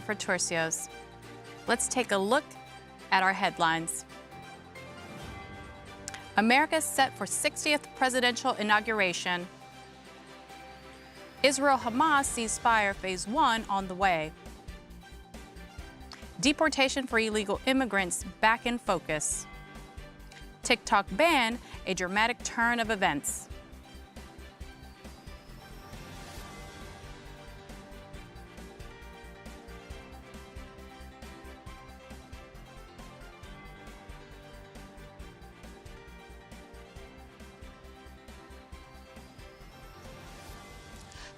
For Turcios. Let's take a look at our headlines. America set for 60th presidential inauguration. Israel-Hamas ceasefire phase 1 on the way. Deportation for illegal immigrants back in focus. TikTok ban, a dramatic turn of events.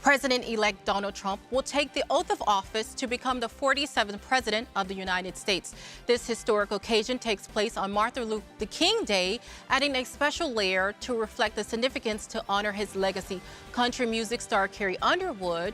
President-elect Donald Trump will take the oath of office to become the 47th President of the United States. This historic occasion takes place on Martin Luther King Day, adding a special layer to reflect the significance to honor his legacy. Country music star Carrie Underwood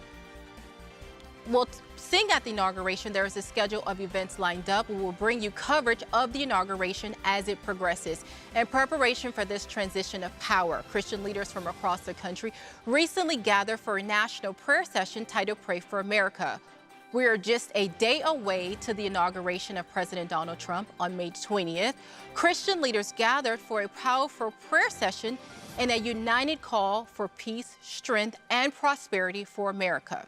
will sing at the inauguration. There is a schedule of events lined up. We will bring you coverage of the inauguration as it progresses. In preparation for this transition of power, Christian leaders from across the country recently gathered for a national prayer session titled Pray for America. We are just a day away to the inauguration of President Donald Trump on May 20th. Christian leaders gathered for a powerful prayer session in a united call for peace, strength, and prosperity for America.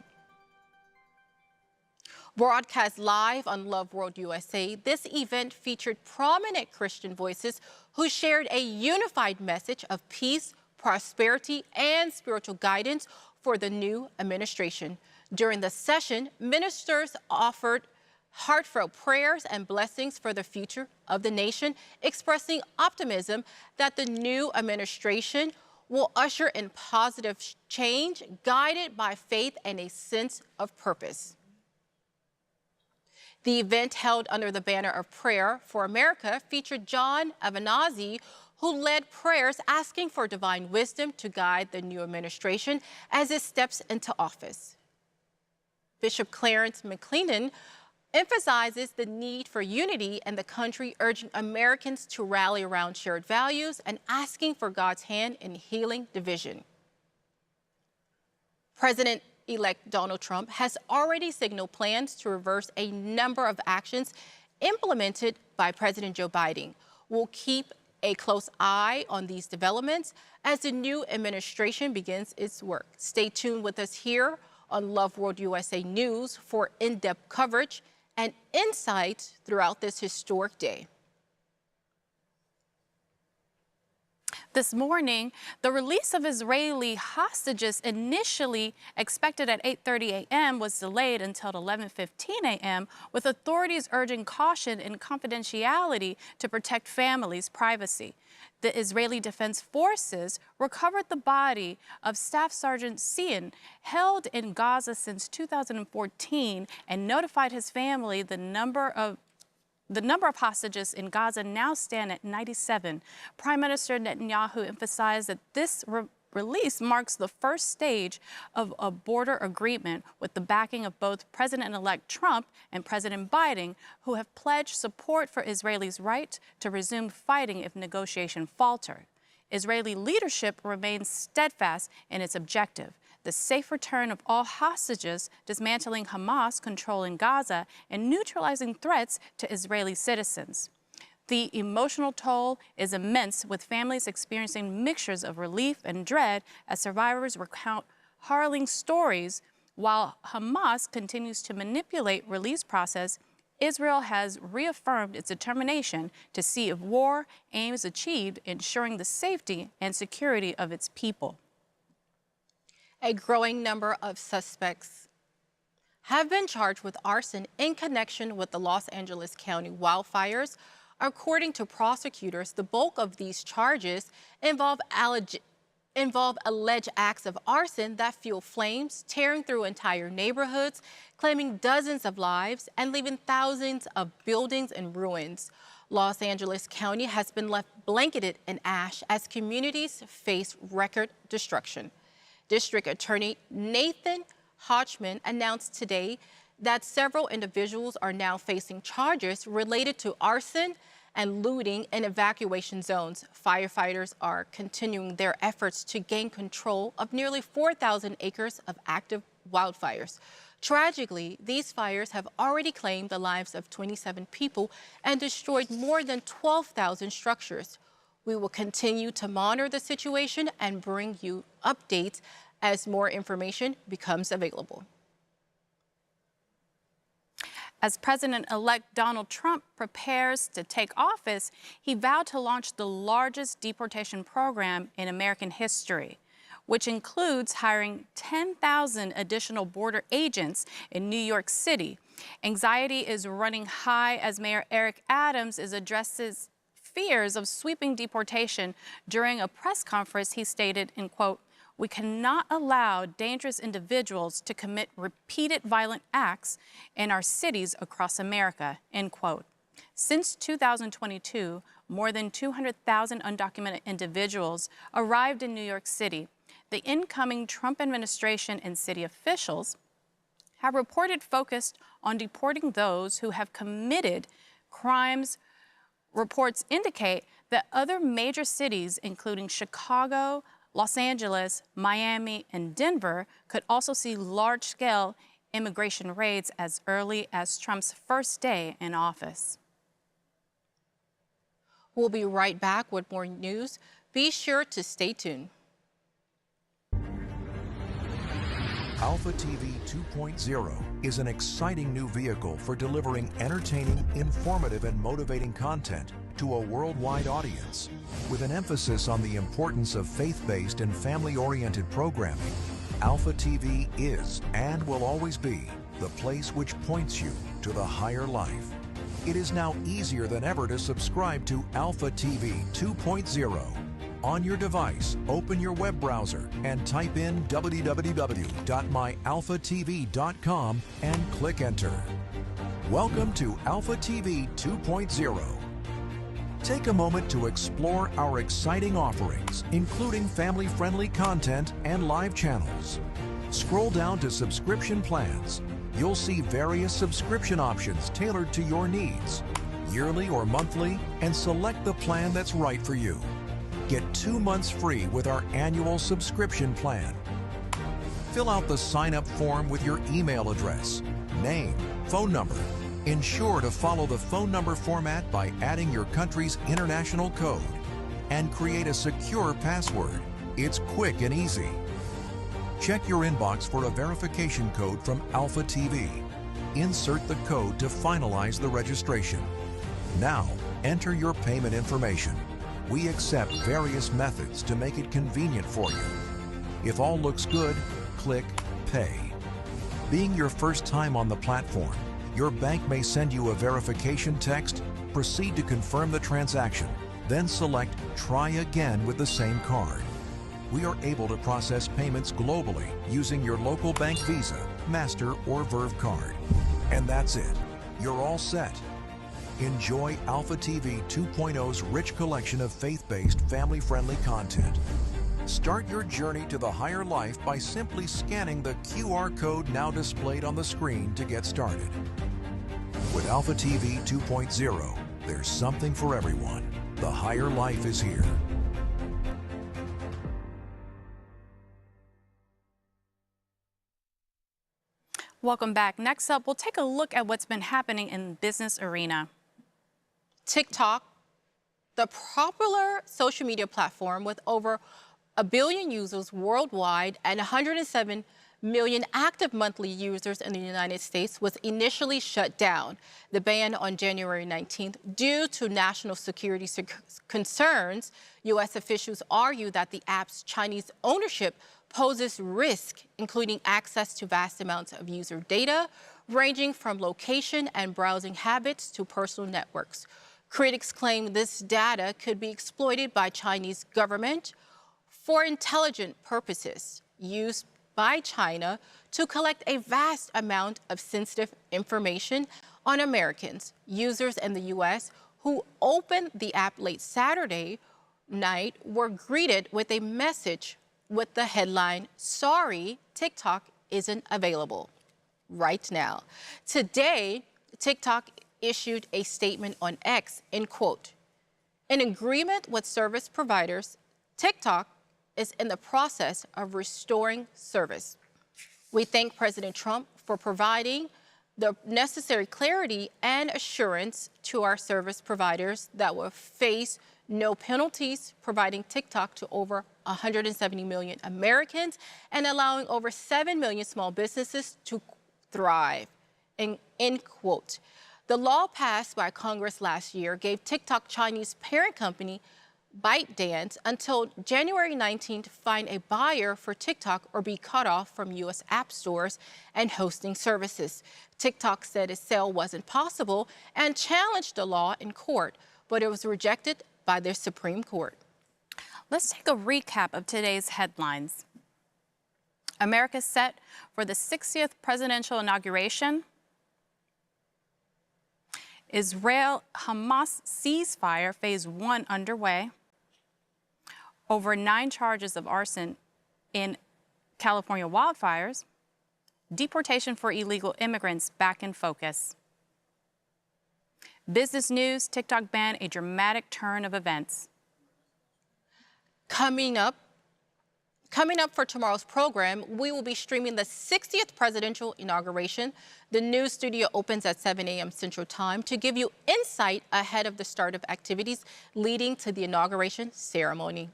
Broadcast live on Love World USA, this event featured prominent Christian voices who shared a unified message of peace, prosperity, and spiritual guidance for the new administration. During the session, ministers offered heartfelt prayers and blessings for the future of the nation, expressing optimism that the new administration will usher in positive change, guided by faith and a sense of purpose. The event, held under the banner of Prayer for America, featured John Avenazzi, who led prayers asking for divine wisdom to guide the new administration as it steps into office. Bishop Clarence McClendon emphasizes the need for unity in the country, urging Americans to rally around shared values and asking for God's hand in healing division. President-elect Donald Trump has already signaled plans to reverse a number of actions implemented by President Joe Biden. We'll keep a close eye on these developments as the new administration begins its work. Stay tuned with us here on Love World USA News for in-depth coverage and insight throughout this historic day. This morning, the release of Israeli hostages initially expected at 8:30 a.m. was delayed until 11:15 a.m., with authorities urging caution and confidentiality to protect families' privacy. The Israeli Defense Forces recovered the body of Staff Sergeant Cian, held in Gaza since 2014, and notified his family the number of hostages in Gaza now stand at 97. Prime Minister Netanyahu emphasized that this release marks the first stage of a border agreement with the backing of both President-elect Trump and President Biden, who have pledged support for Israelis' right to resume fighting if negotiations falter. Israeli leadership remains steadfast in its objective: the safe return of all hostages, dismantling Hamas control in Gaza, and neutralizing threats to Israeli citizens. The emotional toll is immense, with families experiencing mixtures of relief and dread as survivors recount harrowing stories. While Hamas continues to manipulate release process, Israel has reaffirmed its determination to see if war aims achieved, ensuring the safety and security of its people. A growing number of suspects have been charged with arson in connection with the Los Angeles County wildfires. According to prosecutors, the bulk of these charges involve alleged acts of arson that fuel flames, tearing through entire neighborhoods, claiming dozens of lives, and leaving thousands of buildings in ruins. Los Angeles County has been left blanketed in ash as communities face record destruction. District Attorney Nathan Hodgman announced today that several individuals are now facing charges related to arson and looting in evacuation zones. Firefighters are continuing their efforts to gain control of nearly 4,000 acres of active wildfires. Tragically, these fires have already claimed the lives of 27 people and destroyed more than 12,000 structures. We will continue to monitor the situation and bring you updates as more information becomes available. As President-elect Donald Trump prepares to take office, he vowed to launch the largest deportation program in American history, which includes hiring 10,000 additional border agents in New York City. Anxiety is running high as Mayor Eric Adams addresses fears of sweeping deportation. During a press conference, he stated, in quote, "We cannot allow dangerous individuals to commit repeated violent acts in our cities across America," end quote. Since 2022, more than 200,000 undocumented individuals arrived in New York City. The incoming Trump administration and city officials have reported focused on deporting those who have committed crimes. Reports indicate that other major cities, including Chicago, Los Angeles, Miami, and Denver, could also see large-scale immigration raids as early as Trump's first day in office. We'll be right back with more news. Be sure to stay tuned. Alpha TV 2.0 is an exciting new vehicle for delivering entertaining, informative, and motivating content to a worldwide audience. With an emphasis on the importance of faith-based and family-oriented programming, Alpha TV is and will always be the place which points you to the higher life. It is now easier than ever to subscribe to Alpha TV 2.0. On your device, open your web browser and type in www.myalphatv.com and click enter. Welcome to Alpha TV 2.0. Take a moment to explore our exciting offerings, including family-friendly content and live channels. Scroll down to subscription plans. You'll see various subscription options tailored to your needs, yearly or monthly, and select the plan that's right for you. Get 2 months free with our annual subscription plan. Fill out the sign-up form with your email address, name, phone number. Ensure to follow the phone number format by adding your country's international code and create a secure password. It's quick and easy. Check your inbox for a verification code from Alpha TV. Insert the code to finalize the registration. Now, enter your payment information. We accept various methods to make it convenient for you. If all looks good, click Pay. Being your first time on the platform, your bank may send you a verification text. Proceed to confirm the transaction, then select Try Again with the same card. We are able to process payments globally using your local bank Visa, Master, or Verve card. And that's it. You're all set. Enjoy Alpha TV 2.0's rich collection of faith-based, family-friendly content. Start your journey to the higher life by simply scanning the QR code now displayed on the screen to get started. With Alpha TV 2.0, there's something for everyone. The higher life is here. Welcome back. Next up, we'll take a look at what's been happening in the business arena. TikTok, the popular social media platform with over 1 billion users worldwide and 107 million active monthly users in the United States, was initially shut down. The ban on January 19th due to national security concerns. U.S. officials argue that the app's Chinese ownership poses risk, including access to vast amounts of user data, ranging from location and browsing habits to personal networks. Critics claim this data could be exploited by Chinese government for intelligent purposes, used by China to collect a vast amount of sensitive information on Americans. Users in the U.S. who opened the app late Saturday night were greeted with a message with the headline, "Sorry, TikTok isn't available right now." Today, TikTok issued a statement on X, in quote, "In agreement with service providers, TikTok is in the process of restoring service. We thank President Trump for providing the necessary clarity and assurance to our service providers that will face no penalties, providing TikTok to over 170 million Americans and allowing over 7 million small businesses to thrive. End quote. The law passed by Congress last year gave TikTok Chinese parent company ByteDance until January 19 to find a buyer for TikTok or be cut off from U.S. app stores and hosting services. TikTok said its sale wasn't possible and challenged the law in court, but it was rejected by the Supreme Court. Let's take a recap of today's headlines. America set for the 60th presidential inauguration. Israel-Hamas ceasefire phase 1 underway. Over 9 charges of arson in California wildfires. Deportation for illegal immigrants back in focus. Business news, TikTok ban, a dramatic turn of events. Coming up for tomorrow's program, we will be streaming the 60th presidential inauguration. The news studio opens at 7 a.m. Central Time to give you insight ahead of the start of activities leading to the inauguration ceremony.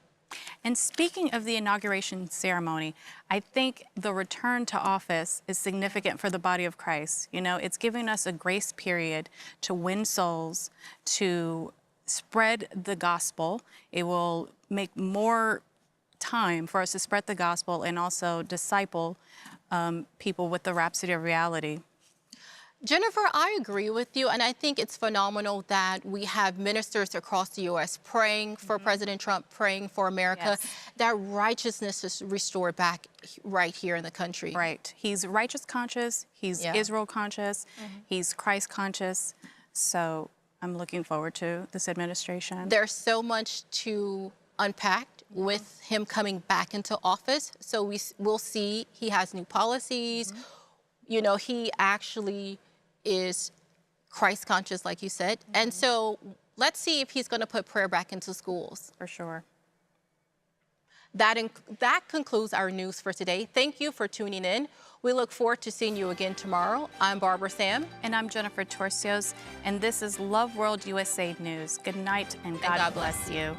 And speaking of the inauguration ceremony, I think the return to office is significant for the body of Christ. You know, it's giving us a grace period to win souls, to spread the gospel. It will make more time for us to spread the gospel and also disciple people with the rhapsody of reality. Jennifer, I agree with you, and I think it's phenomenal that we have ministers across the U.S. praying for President Trump, praying for America, Yes. that righteousness is restored back right here in the country. Right. He's righteous conscious, he's Yeah. Israel conscious, he's Christ conscious. So I'm looking forward to this administration. There's so much to unpack with him coming back into office. So we'll see he has new policies. You know, he actually is Christ conscious, like you said. And so let's see if he's going to put prayer back into schools. For sure. That concludes our news for today. Thank you for tuning in. We look forward to seeing you again tomorrow. I'm Barbara Sam. And I'm Jennifer Torcios, and this is Love World USA News. Good night, and God God bless bless you.